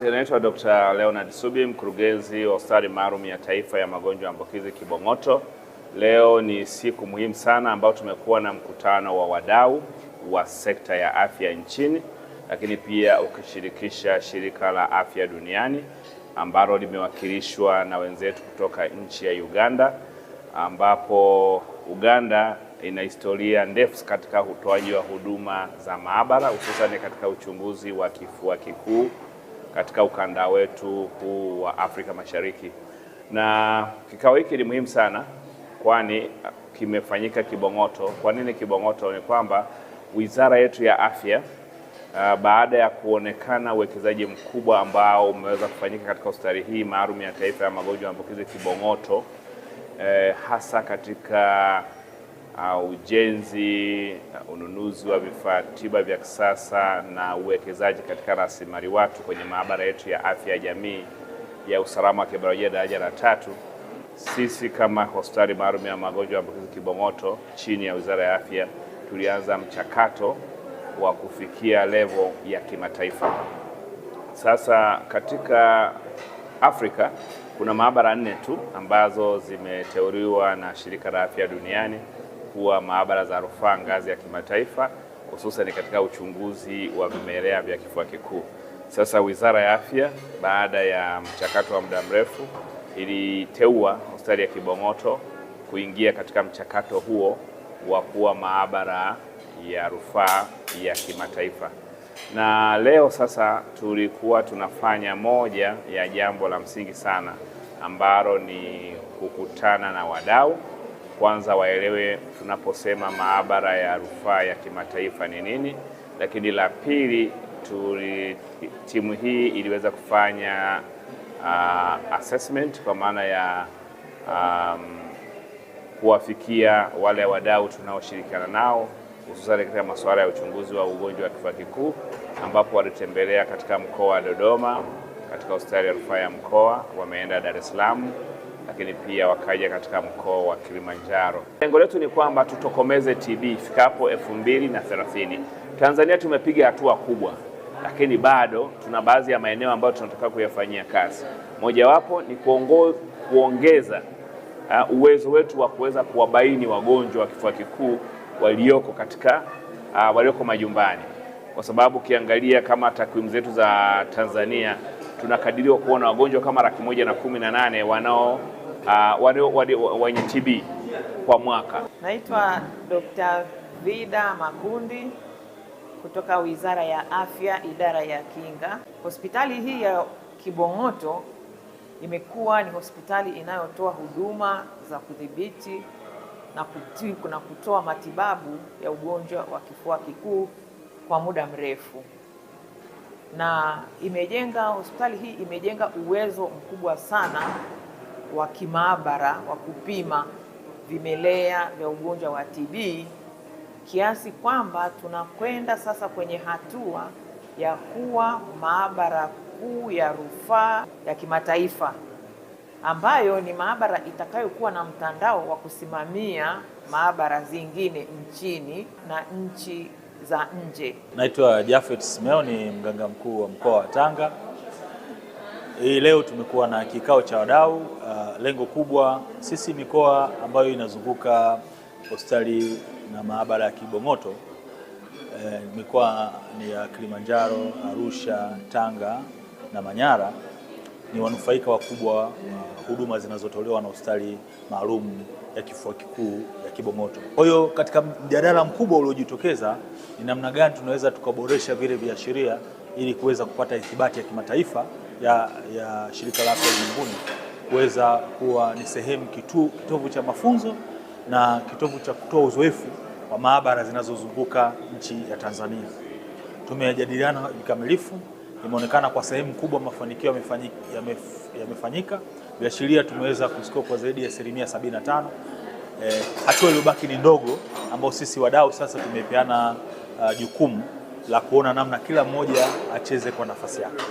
Naitwa Dr. Leonard Subi, mkurugenzi wa hospitali maalum ya taifa ya magonjwa ambukizi Kibong'oto. Leo ni siku muhimu sana ambao tumekuwa na mkutano wa wadau wa sekta ya afya nchini, lakini pia ukishirikisha shirika la afya duniani ambalo limewakilishwa na wenzetu kutoka nchi ya Uganda, ambapo Uganda ina historia ndefu katika utoaji wa huduma za maabara, hususan katika uchunguzi wa kifua kikuu katika ukanda wetu huu wa Afrika Mashariki. Na kikao hiki ni muhimu sana kwani kimefanyika Kibong'oto. Kwa nini Kibong'oto? Ni kwamba wizara yetu ya afya baada ya kuonekana uwekezaji mkubwa ambao umeweza kufanyika katika hospitali hii maalum ya taifa ya magonjwa ambukizi Kibong'oto, hasa katika ujenzi, ununuzi wa vifaa tiba vya kisasa na uwekezaji katika rasilimali watu kwenye maabara yetu ya afya ya jamii ya usalama wa kibiolojia daraja la 3, sisi kama hospitali maalum ya magonjwa ambukizi Kibong'oto chini ya wizara ya afya tulianza mchakato wa kufikia level ya kimataifa. Sasa katika Afrika kuna maabara 4 tu ambazo zimeteuliwa na shirika la afya duniani kuwa maabara za rufaa ngazi ya kimataifa, hususan katika uchunguzi wa vimelea vya kifua kikuu. Sasa wizara ya afya baada ya mchakato wa muda mrefu iliteua hospitali ya Kibong'oto kuingia katika mchakato huo wa kuwa maabara ya rufaa ya kimataifa. Na leo sasa tulikuwa tunafanya moja ya jambo la msingi sana ambalo ni kukutana na wadau, kwanza waelewe tunaposema maabara ya rufaa ya kimataifa ni nini, lakini la pili timu hii iliweza kufanya assessment kwa maana ya kuwafikia wale wadau tunaoshirikiana nao hususan katika masuala ya uchunguzi wa ugonjwa wa kifua kikuu, ambapo walitembelea katika mkoa wa Dodoma katika hospitali ya rufaa ya mkoa, wameenda Dar es Salaam, lakini pia wakaja katika mkoa wa Kilimanjaro. Lengo letu ni kwamba tutokomeze TB ifikapo 2030. Tanzania tumepiga hatua kubwa, lakini bado tuna baadhi ya maeneo ambayo tunataka kuyafanyia kazi. Mojawapo ni kuongeza uwezo wetu wa kuweza kuwabaini wagonjwa wa kifua kikuu walioko majumbani, kwa sababu ukiangalia kama takwimu zetu za Tanzania tunakadiriwa kuona wagonjwa kama 118 wenye TB kwa mwaka. Naitwa Dr. Vida Makundi kutoka Wizara ya Afya, Idara ya Kinga. Hospitali hii ya Kibong'oto imekuwa ni hospitali inayotoa huduma za kudhibiti na kutibu na kutoa matibabu ya ugonjwa wa kifua kikuu kwa muda mrefu. Na hospitali hii imejenga uwezo mkubwa sana wa kimaabara wa kupima vimelea vya ugonjwa wa TB, kiasi kwamba tunakwenda sasa kwenye hatua ya kuwa maabara kuu ya rufaa ya kimataifa, ambayo ni maabara itakayokuwa na mtandao wa kusimamia maabara zingine nchini na nchi za nje. Naitwa Jafet Simeo, ni mganga mkuu wa mkoa wa Tanga. Hii leo tumekuwa na kikao cha wadau. Lengo kubwa, sisi mikoa ambayo inazunguka hospitali na maabara ya Kibong'oto, mikoa ni ya Kilimanjaro, Arusha, Tanga na Manyara, ni wanufaika wakubwa wa huduma zinazotolewa na hospitali maalum ya kifua kikuu ya Kibong'oto. Kwa hiyo katika mjadala mkubwa uliojitokeza ni namna gani tunaweza tukaboresha vile viashiria ili kuweza kupata ithibati ya kimataifa ya shirika la afya ulimwenguni, kuweza kuwa ni sehemu kitovu cha mafunzo na kitovu cha kutoa uzoefu wa maabara zinazozunguka nchi ya Tanzania. Tumejadiliana vikamilifu, imeonekana kwa sehemu kubwa mafanikio yamefanyika. Viashiria tumeweza kuscore kwa zaidi ya 75%. Hatua iliyobaki ni ndogo, ambao sisi wadau sasa tumepeana jukumu la kuona namna kila mmoja acheze kwa nafasi yake.